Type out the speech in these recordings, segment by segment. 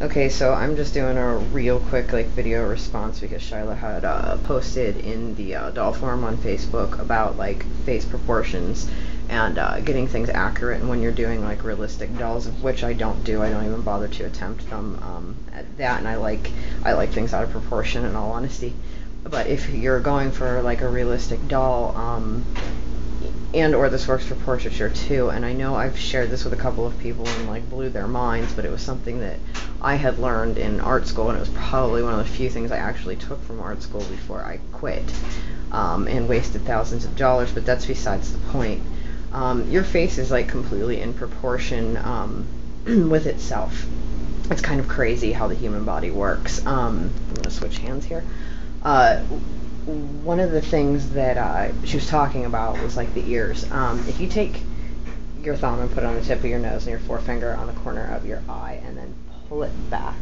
Okay, so I'm just doing a real quick video response because Shyla had posted in the doll forum on Facebook about face proportions and getting things accurate, and when you're doing realistic dolls, of which I don't do. I don't even bother to attempt them at that, and I like things out of proportion, in all honesty. But if you're going for a realistic doll, and or this works for portraiture too, and I know I've shared this with a couple of people and blew their minds, but it was something that I had learned in art school, and it was probably one of the few things I actually took from art school before I quit, and wasted thousands of dollars, but that's besides the point. Your face is completely in proportion with itself. It's kind of crazy how the human body works. I'm going to switch hands here. Uh, One of the things that she was talking about was the ears. If you take your thumb and put it on the tip of your nose and your forefinger on the corner of your eye and then pull it back,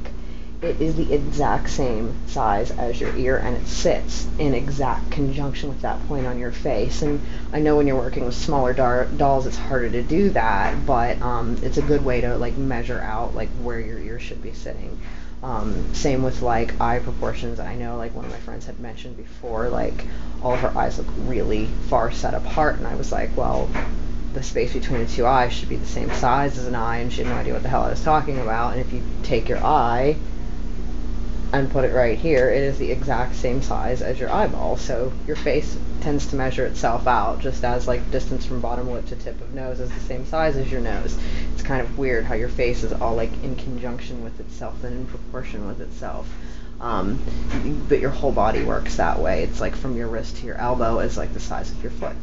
it is the exact same size as your ear, and it sits in exact conjunction with that point on your face. And I know when you're working with smaller dolls, it's harder to do that, but it's a good way to measure out where your ear should be sitting. Same with eye proportions. I know one of my friends had mentioned before, all of her eyes look really far set apart, and I was like, well, the space between the two eyes should be the same size as an eye, and she had no idea what the hell I was talking about. And if you take your eye and put it right here, it is the exact same size as your eyeball. So your face tends to measure itself out, just as distance from bottom lip to tip of nose is the same size as your nose. It's kind of weird how your face is all in conjunction with itself and in proportion with itself. But your whole body works that way. It's from your wrist to your elbow is the size of your foot.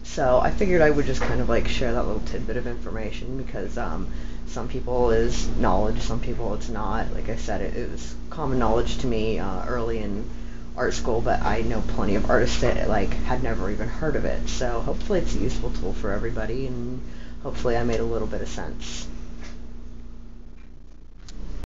So I figured I would just kind of share that little tidbit of information, because some people is knowledge, some people it's not. Like I said, it was common knowledge to me early in art school, but I know plenty of artists that had never even heard of it. So hopefully it's a useful tool for everybody, and hopefully I made a little bit of sense.